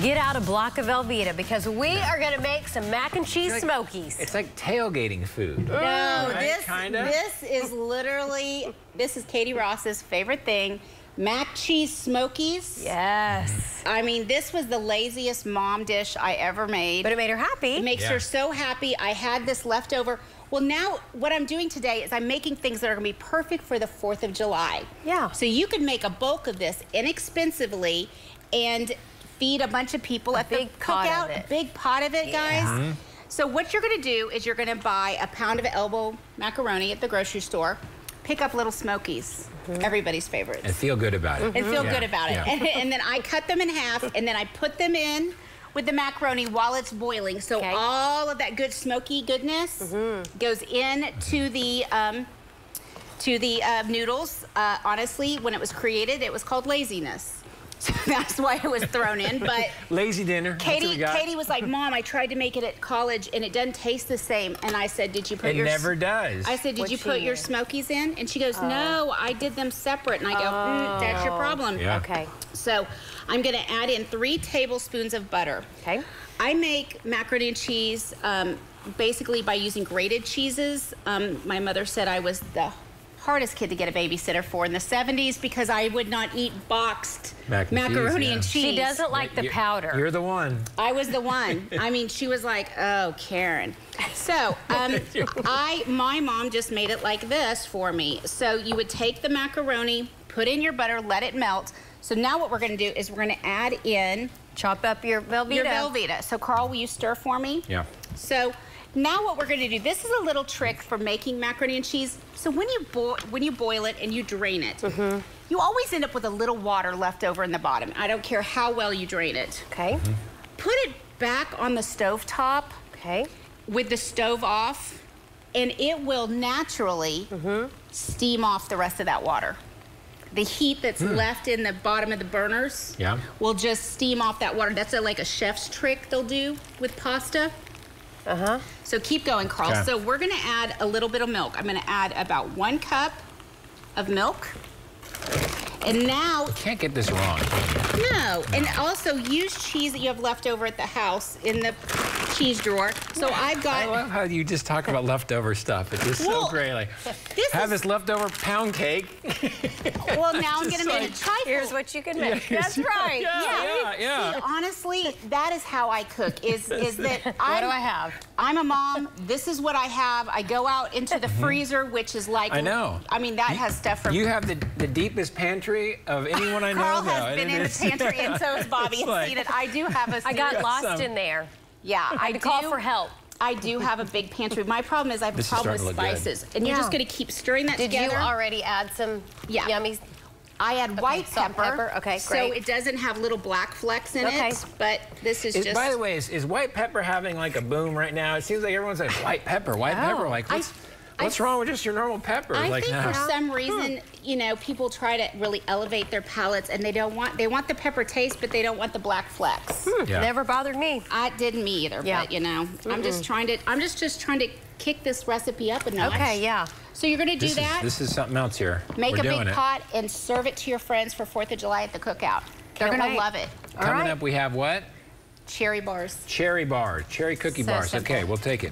get out a block of Velveeta because we are going to make some mac and cheese Smokies. It's like tailgating food. No, right? this is literally, this is Katie Ross's favorite thing. Mac cheese Smokies. Yes. I mean, this was the laziest mom dish I ever made. But it made her happy. It makes her so happy. I had this left over. Well, now what I'm doing today is I'm making things that are going to be perfect for the 4th of July. Yeah. So you can make a bulk of this inexpensively and feed a bunch of people at the cookout. A big pot of it, guys. Yeah. So what you're going to do is you're going to buy a pound of elbow macaroni at the grocery store. Pick up little Smokies, everybody's favorites. And feel good about it. And feel good about it. And then I cut them in half, and then I put them in with the macaroni while it's boiling. So all of that good smoky goodness goes into the noodles. Honestly, when it was created, it was called laziness. So that's why it was thrown in. But lazy dinner. Katie was like, Mom, I tried to make it at college and it doesn't taste the same. And I said, did you put your... It never does. I said, did you put your Smokies in? And she goes, no, I did them separate. And I go, that's your problem. Yeah. Okay. So I'm going to add in 3 tablespoons of butter. Okay. I make macaroni and cheese basically by using grated cheeses. My mother said I was the hardest kid to get a babysitter for in the 70s because I would not eat boxed macaroni and cheese. She doesn't like the powder. You're the one. I was the one. I mean, she was like, oh, Karen. So my mom just made it like this for me. So you would take the macaroni, put in your butter, let it melt. So now what we're going to do is we're going to add in... Chop up your Velveeta. Your Velveeta. So, Carl, will you stir for me? Yeah. So now what we're going to do, this is a little trick for making macaroni and cheese. So when you boil it and you drain it, you always end up with a little water left over in the bottom. I don't care how well you drain it. Okay. Put it back on the stove top. Okay. With the stove off, and it will naturally steam off the rest of that water. The heat that's left in the bottom of the burners will just steam off that water. That's like a chef's trick they'll do with pasta. So keep going, Carl. So we're going to add a little bit of milk. I'm going to add about 1 cup of milk. And now... You can't get this wrong. No. And also use cheese that you have left over at the house in the cheese drawer. So I've got... I love how you just talk about leftover stuff. It's just so great. Like, this leftover pound cake. Well, now I'm going to make a trifle. Here's what you can make. That's right. Yeah. See, honestly, that is how I cook, is that what do I have? I'm a mom. This is what I have. I go out into the freezer, which is like... I know. I mean, that has stuff from... You have the deepest pantry of anyone I know. Carl has been in the pantry, and so has Bobby and seen it. I do have a... I got lost in there. Yeah, I had to call for help. I do have a big pantry. My problem is I have a problem with spices. And you're just going to keep stirring that together. Did you already add some yummy... I add white pepper. Okay, great. So it doesn't have little black flecks in it, but this is just... By the way, is white pepper having like a boom right now? It seems like everyone's like, white pepper. Like, what's wrong with just your normal pepper? I think for some reason, you know, people try to really elevate their palates, and they want the pepper taste, but they don't want the black flecks. Never bothered me. It didn't me either, but you know, I'm just trying to kick this recipe up a notch. Okay, So you're going to do that. This is something else here. Make a big pot and serve it to your friends for 4th of July at the cookout. They're going to love it. Coming up, we have what? Cherry bars. Cherry bars. Cherry cookie bars. Okay, we'll take it.